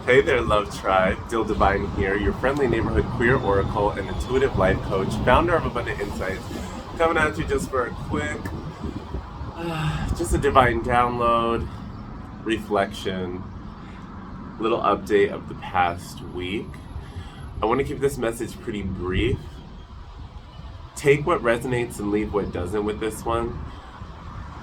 Hey there, Love Tribe. Dil Divine here, your friendly neighborhood queer oracle and intuitive life coach, founder of Abundant Insights, coming at you just for a quick, just a divine download, reflection, little update of the past week. I want to keep this message pretty brief. Take what resonates and leave what doesn't with this one.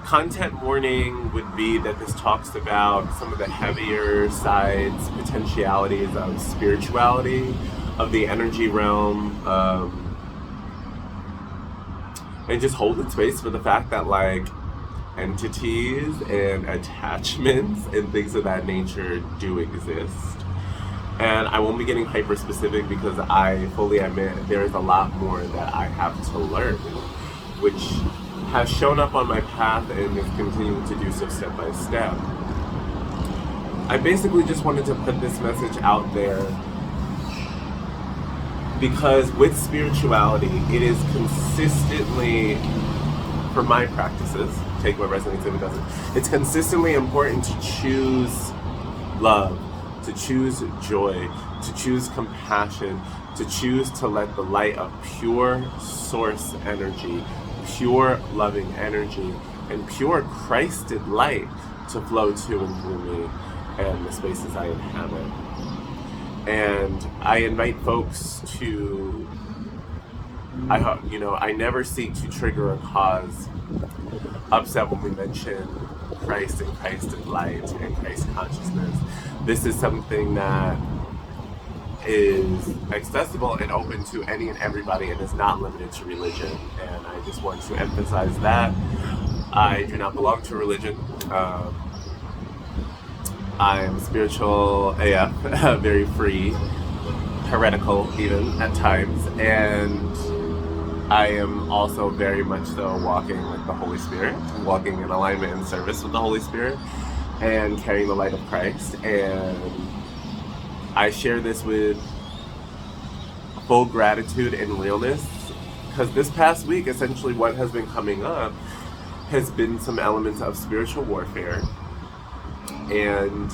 Content warning would be that this talks about some of the heavier sides, potentialities of spirituality, of the energy realm, and just holding space for the fact that like entities and attachments and things of that nature do exist. And I won't be getting hyper specific because I fully admit there is a lot more that I have to learn, which has shown up on my path and is continuing to do so step by step. I basically just wanted to put this message out there because with spirituality, it is consistently, for my practices, take what resonates and it doesn't, it's consistently important to choose love, to choose joy, to choose compassion, to choose to let the light of pure source energy, pure loving energy, and pure Christed light to flow to and through me and the spaces I inhabit. And I invite folks to, I never seek to trigger or cause upset when we mention Christ and Christed light and Christ consciousness. This is something that is accessible and open to any and everybody and is not limited to religion. And I just want to emphasize that. I do not belong to religion. I am spiritual AF, very free, heretical even at times, and I am also very much so walking with the Holy Spirit, walking in alignment and service with the Holy Spirit, and carrying the light of Christ. And I share this with full gratitude and realness because this past week, essentially what has been coming up has been some elements of spiritual warfare and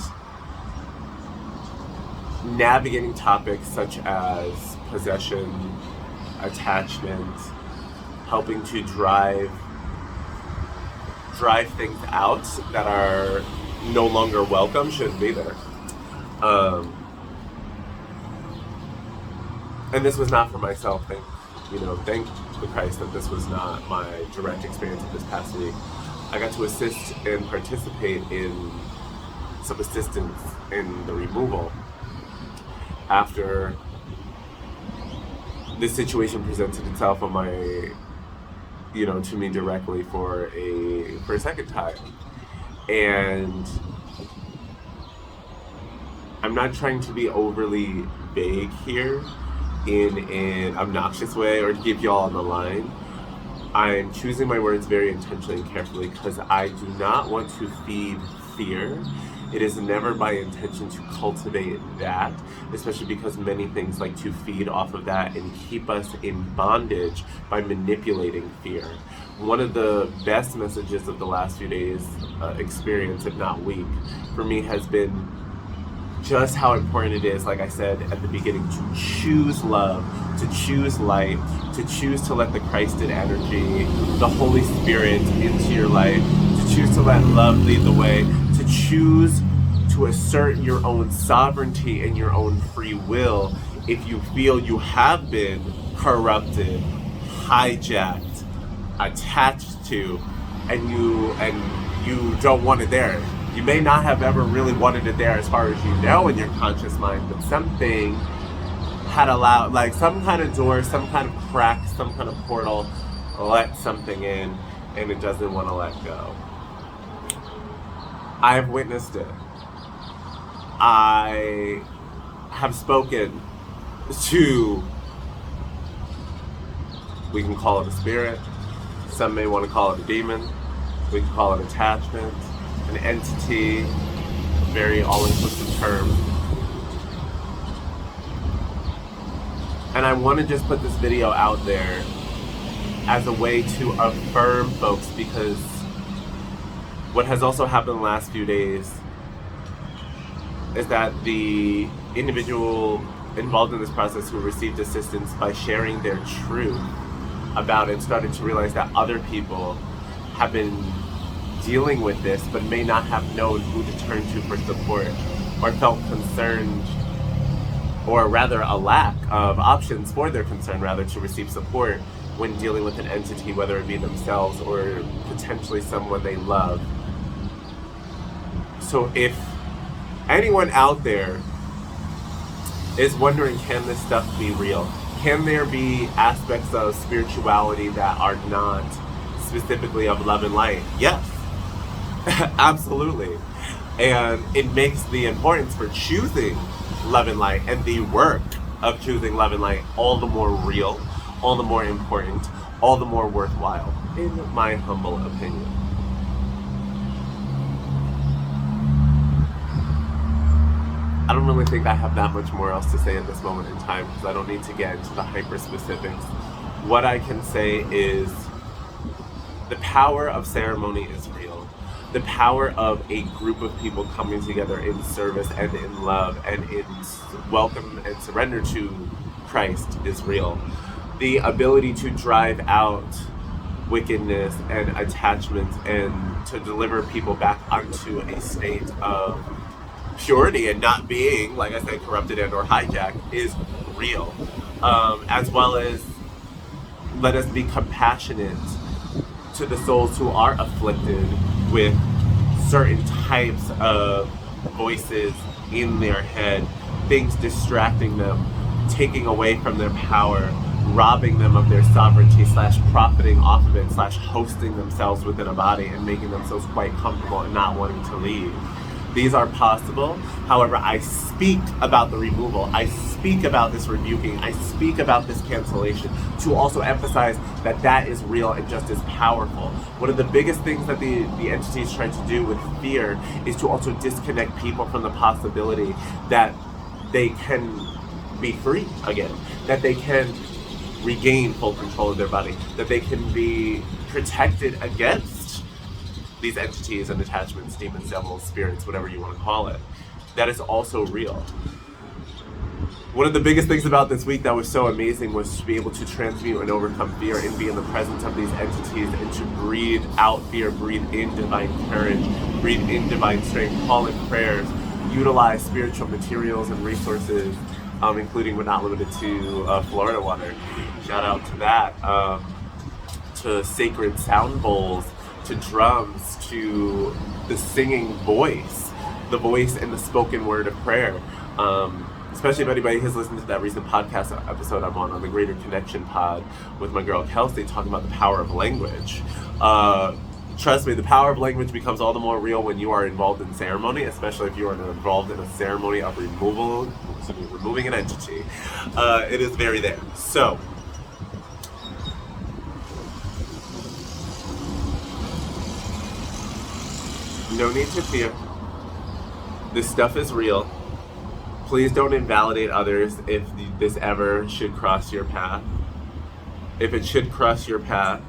navigating topics such as possession, attachment, helping to drive things out that are no longer welcome, shouldn't be there. And this was not for myself. Thank the Christ that this was not my direct experience of this past week. I got to assist and participate in some assistance in the removal after this situation presented itself on my, to me directly for a second time. And I'm not trying to be overly vague here in an obnoxious way or to give y'all on the line. I'm choosing my words very intentionally and carefully because I do not want to feed fear. It is never my intention to cultivate that, especially because many things like to feed off of that and keep us in bondage by manipulating fear. One of the best messages of the last few days experience, if not week, for me has been just how important it is, like I said at the beginning, to choose love, to choose light, to choose to let the Christed energy, the Holy Spirit into your life, to choose to let love lead the way, to choose to assert your own sovereignty and your own free will if you feel you have been corrupted, hijacked, attached to, and you don't want it there. You may not have ever really wanted it there as far as you know in your conscious mind, but something had allowed, like some kind of door, some kind of crack, some kind of portal, let something in, and it doesn't want to let go. I've witnessed it. I have spoken to, we can call it a spirit, some may want to call it a demon, we can call it attachment, an entity, very all-inclusive term. And I want to just put this video out there as a way to affirm folks, because what has also happened the last few days is that the individual involved in this process who received assistance by sharing their truth about it started to realize that other people have been dealing with this but may not have known who to turn to for support, or felt concerned, or rather a lack of options for their concern, rather, to receive support when dealing with an entity, whether it be themselves or potentially someone they love. So if anyone out there is wondering, can this stuff be real? Can there be aspects of spirituality that are not specifically of love and light? Yes, absolutely. And it makes the importance for choosing love and light and the work of choosing love and light all the more real, all the more important, all the more worthwhile, in my humble opinion. I don't really think I have that much more else to say at this moment in time, because I don't need to get into the hyper specifics. What I can say is the power of ceremony is real. The power of a group of people coming together in service and in love and in welcome and surrender to Christ is real. The ability to drive out wickedness and attachments and to deliver people back onto a state of purity and not being, like I said, corrupted and or hijacked is real. As well as let us be compassionate to the souls who are afflicted with certain types of voices in their head, things distracting them, taking away from their power, robbing them of their sovereignty / profiting off of it / hosting themselves within a body and making themselves quite comfortable and not wanting to leave. These are possible. However, I speak about the removal. I speak about this rebuking. I speak about this cancellation to also emphasize that that is real and just as powerful. One of the biggest things that the entities try to do with fear is to also disconnect people from the possibility that they can be free again, that they can regain full control of their body, that they can be protected against these entities and attachments, demons, devils, spirits, whatever you want to call it. That is also real. One of the biggest things about this week that was so amazing was to be able to transmute and overcome fear and be in the presence of these entities and to breathe out fear, breathe in divine courage, breathe in divine strength, call in prayers, utilize spiritual materials and resources, including but not limited to Florida water. Shout out to that. To sacred sound bowls, to drums, to the singing voice, the voice and the spoken word of prayer. Especially if anybody has listened to that recent podcast episode I'm on the Greater Connection pod with my girl Kelsey, talking about the power of language. Trust me, the power of language becomes all the more real when you are involved in ceremony, especially if you are involved in a ceremony of removing an entity. It is very there. So, no need to fear. This stuff is real. Please don't invalidate others if this ever should cross your path. If it should cross your path,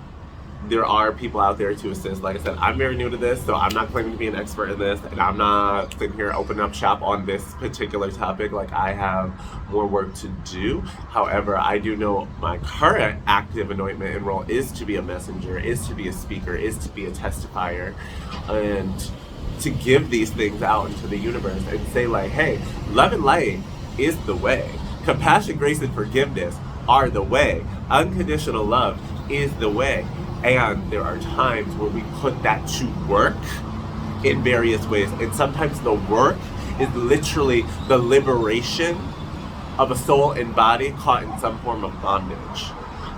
there are people out there to assist. Like I said, I'm very new to this, so I'm not claiming to be an expert in this, and I'm not sitting here opening up shop on this particular topic. Like, I have more work to do. However, I do know my current active anointment and role is to be a messenger, is to be a speaker, is to be a testifier, and to give these things out into the universe and say, like, hey, love and light is the way. Compassion, grace, and forgiveness are the way. Unconditional love is the way. And there are times where we put that to work in various ways. And sometimes the work is literally the liberation of a soul and body caught in some form of bondage.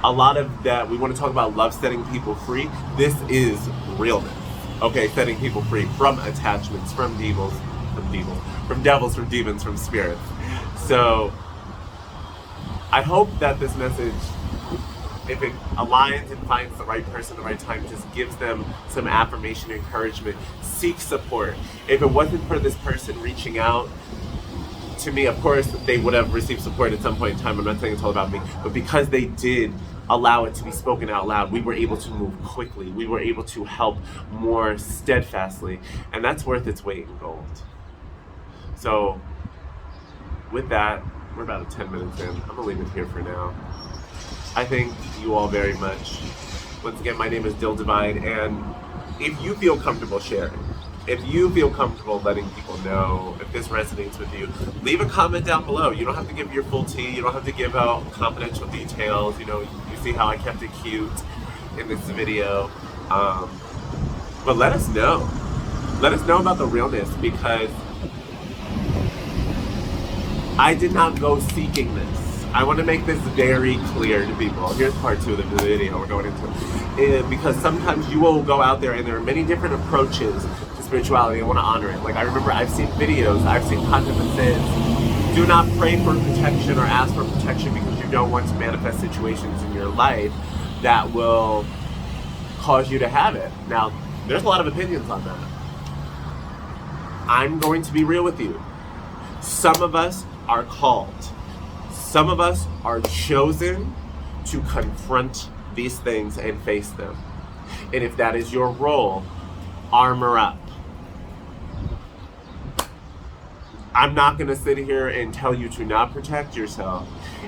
A lot of that, we want to talk about love setting people free. This is realness. Okay, setting people free from attachments, from devils, from demons, from spirits. So I hope that this message, if it aligns and finds the right person at the right time, just gives them some affirmation, encouragement, seek support. If it wasn't for this person reaching out to me, of course, they would have received support at some point in time. I'm not saying it's all about me, but because they did allow it to be spoken out loud, we were able to move quickly. We were able to help more steadfastly, and that's worth its weight in gold. So with that, we're about 10 minutes in. I'm gonna leave it here for now. I thank you all very much. Once again, my name is Dil Divine, and if you feel comfortable sharing, if you feel comfortable letting people know, if this resonates with you, leave a comment down below. You don't have to give your full tea. You don't have to give out confidential details. You know, you see how I kept it cute in this video. But let us know. Let us know about the realness, because I did not go seeking this. I want to make this very clear to people. Here's part 2 of the video we're going into. Because sometimes you will go out there and there are many different approaches to spirituality. I want to honor it. Like, I remember I've seen videos, I've seen content that says, do not pray for protection or ask for protection because you don't want to manifest situations in your life that will cause you to have it. Now, there's a lot of opinions on that. I'm going to be real with you. Some of us are called. Some of us are chosen to confront these things and face them. And if that is your role, armor up. I'm not going to sit here and tell you to not protect yourself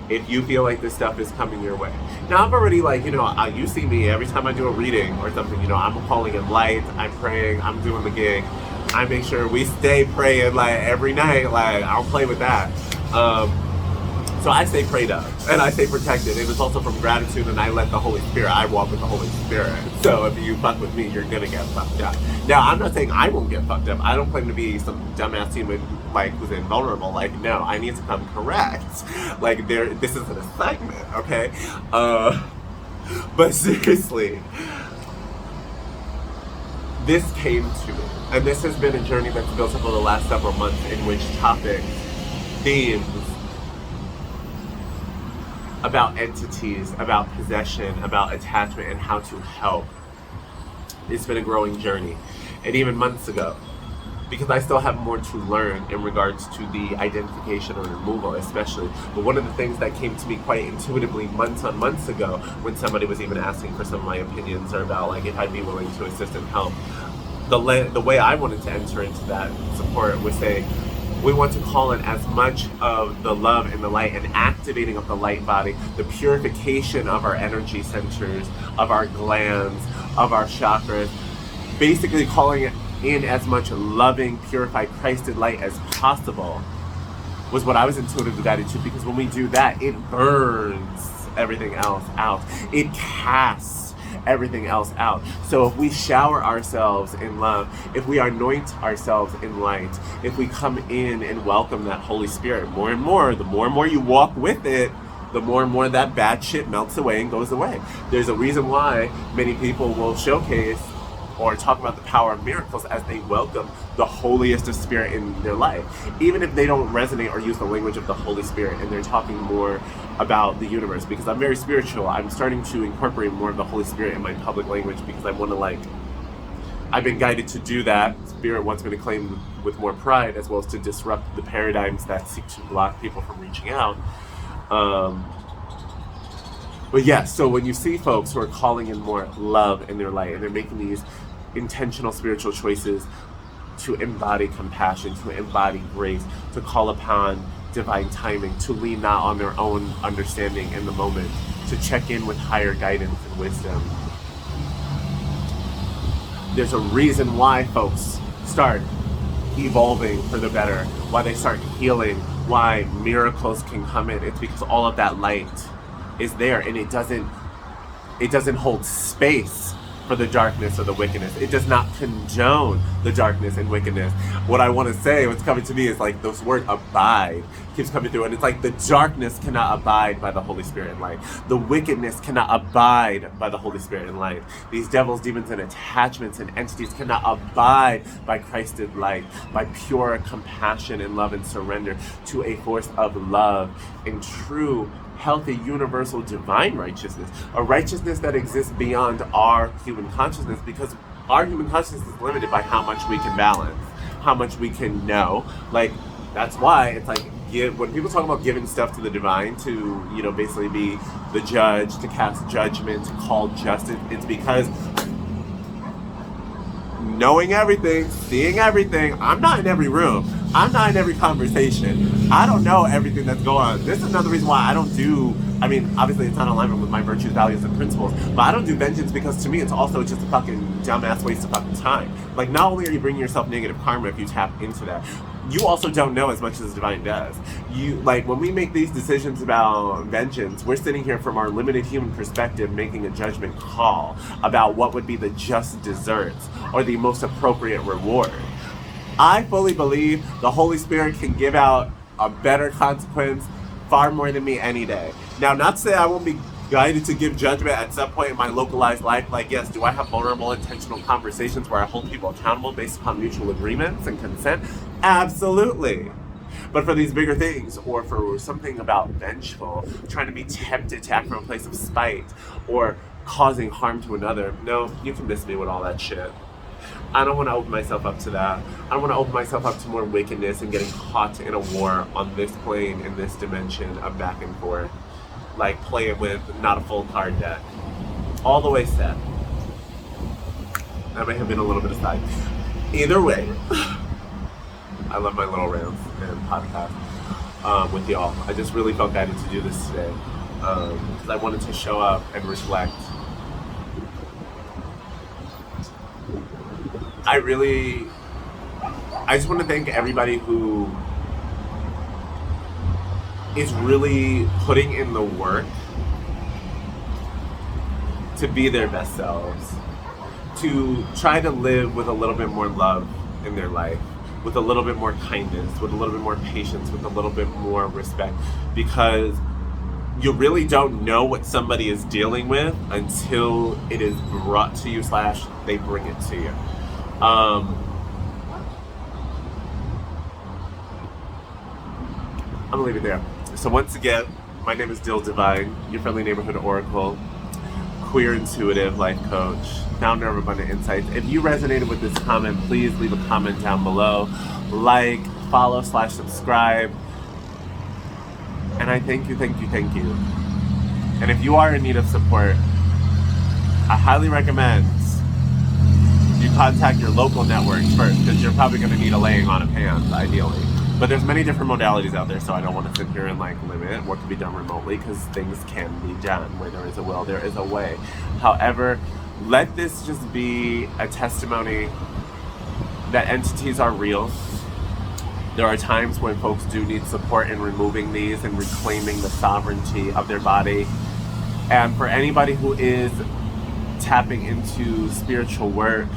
if you feel like this stuff is coming your way. Now, I've already, like, you see me every time I do a reading or something, I'm calling in light, I'm praying, I'm doing the gig. I make sure we stay praying, like, every night. Like, I don't play with that. So I stay prayed up and I stay protected. It was also from gratitude, and I let the Holy Spirit, I walk with the Holy Spirit. So if you fuck with me, you're gonna get fucked up. Now, I'm not saying I won't get fucked up. I don't claim to be some dumbass human, like, who's invulnerable. Like, no, I need to come correct. Like, this is an assignment, okay? But seriously, this came to me. And this has been a journey that's built up over the last several months, in which topics, themes, about entities, about possession, about attachment, and how to help. It's been a growing journey. And even months ago, because I still have more to learn in regards to the identification or removal especially. But one of the things that came to me quite intuitively months ago, when somebody was even asking for some of my opinions or about, like, if I'd be willing to assist and help, the way I wanted to enter into that support was saying, we want to call in as much of the love and the light and activating of the light body, the purification of our energy centers, of our glands, of our chakras, basically calling in as much loving, purified, Christed light as possible was what I was intuitively guided to, because when we do that, it burns everything else out. It casts everything else out. So if we shower ourselves in love, if we anoint ourselves in light, if we come in and welcome that Holy Spirit more and more, the more and more you walk with it, the more and more that bad shit melts away and goes away. There's a reason why many people will showcase or talk about the power of miracles as they welcome the holiest of spirit in their life. Even if they don't resonate or use the language of the Holy Spirit, and they're talking more about the universe, because I'm very spiritual, I'm starting to incorporate more of the Holy Spirit in my public language, because I want to, I've been guided to do that. Spirit wants me to claim with more pride, as well as to disrupt the paradigms that seek to block people from reaching out. But yeah, so when you see folks who are calling in more love in their light, and they're making these intentional spiritual choices to embody compassion, to embody grace, to call upon divine timing, to lean not on their own understanding in the moment, to check in with higher guidance and wisdom. There's a reason why folks start evolving for the better, why they start healing, why miracles can come in. It's because all of that light is there, and it doesn't hold space for the darkness or the wickedness. It does not condone the darkness and wickedness. What I want to say, what's coming to me is like this word abide keeps coming through, and it's like the darkness cannot abide by the Holy Spirit and light. The wickedness cannot abide by the Holy Spirit and light. These devils, demons, and attachments and entities cannot abide by Christed light, by pure compassion and love and surrender to a force of love and true healthy, universal, divine righteousness, a righteousness that exists beyond our human consciousness, because our human consciousness is limited by how much we can balance, how much we can know. Like, that's why it's like, when people talk about giving stuff to the divine, to, basically be the judge, to cast judgment, to call justice, it's because knowing everything, seeing everything, I'm not in every room, I'm not in every conversation. I don't know everything that's going on. This is another reason why I don't do, I mean, obviously it's not in alignment with my virtues, values, and principles, but I don't do vengeance because to me it's also just a fucking dumbass waste of fucking time. Like, not only are you bringing yourself negative karma if you tap into that, you also don't know as much as Divine does. You, like, when we make these decisions about vengeance, we're sitting here from our limited human perspective making a judgment call about what would be the just desserts or the most appropriate reward. I fully believe the Holy Spirit can give out a better consequence far more than me any day. Now, not to say I won't be guided to give judgment at some point in my localized life. Like, yes, do I have vulnerable, intentional conversations where I hold people accountable based upon mutual agreements and consent? Absolutely. But for these bigger things, or for something about vengeful, trying to be tempted to act from a place of spite, or causing harm to another, no, you can miss me with all that shit. I don't want to open myself up to that. I don't want to open myself up to more wickedness and getting caught in a war on this plane, in this dimension of back and forth. Like playing with not a full card deck. All the way set. That may have been a little bit aside. Either way, I love my little rants and podcast with y'all. I just really felt guided to do this today because I wanted to show up and reflect. I just want to thank everybody who is really putting in the work to be their best selves, to try to live with a little bit more love in their life, with a little bit more kindness, with a little bit more patience, with a little bit more respect, because you really don't know what somebody is dealing with until it is brought to you / they bring it to you. I'm gonna leave it there. So once again, my name is Dil Divine, your friendly neighborhood oracle, queer intuitive life coach, founder of Abundant Insights. If you resonated with this comment, please leave a comment down below. Like, follow / subscribe. And I thank you. And if you are in need of support, I highly recommend you contact your local networks first, because you're probably going to need a laying on of hands, ideally. But there's many different modalities out there, so I don't want to sit here and limit what can be done remotely, because things can be done. Where there is a will, there is a way. However, let this just be a testimony that entities are real. There are times when folks do need support in removing these and reclaiming the sovereignty of their body. And for anybody who is tapping into spiritual work,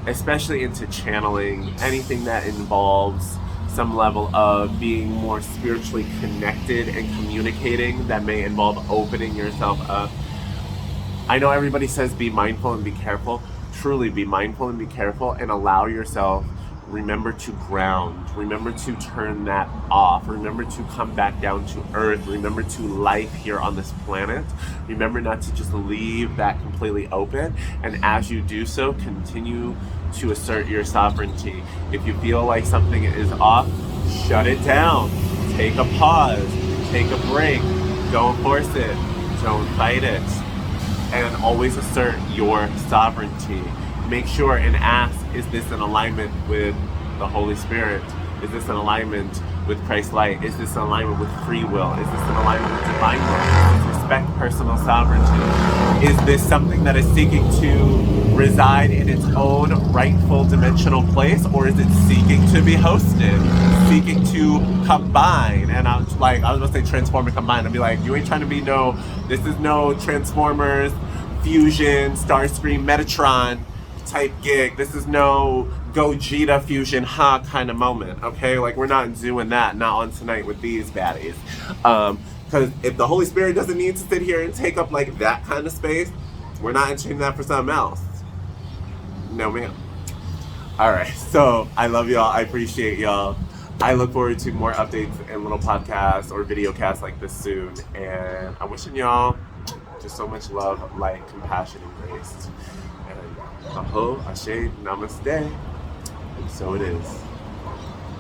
especially into channeling, anything that involves some level of being more spiritually connected and communicating, that may involve opening yourself up. I know everybody says be mindful and be careful. Truly be mindful and be careful, and allow yourself, remember to ground, remember to turn that off, remember to come back down to earth, remember to life here on this planet, remember not to just leave that completely open, and as you do so, continue to assert your sovereignty. If you feel like something is off, shut it down, take a pause, take a break, don't force it, don't fight it, and always assert your sovereignty. Make sure and ask, is this in alignment with the Holy Spirit? Is this in alignment with Christ's light? Is this in alignment with free will? Is this in alignment with divine will? Does this respect personal sovereignty? Is this something that is seeking to reside in its own rightful dimensional place, or is it seeking to be hosted? Seeking to combine? And I was going to say transform and combine. I'd be like, you ain't trying to be this is no Transformers, Fusion, Starscream, Metatron type gig. This is no Gogeta Fusion kind of moment, okay? We're not doing that, not on tonight with these baddies. Because if the Holy Spirit doesn't need to sit here and take up that kind of space, we're not entering that for something else. No, ma'am. All right, so I love y'all. I appreciate y'all. I look forward to more updates and little podcasts or video casts like this soon. And I'm wishing y'all just so much love, light, compassion, and grace. And aho, ashe, namaste. And so it is.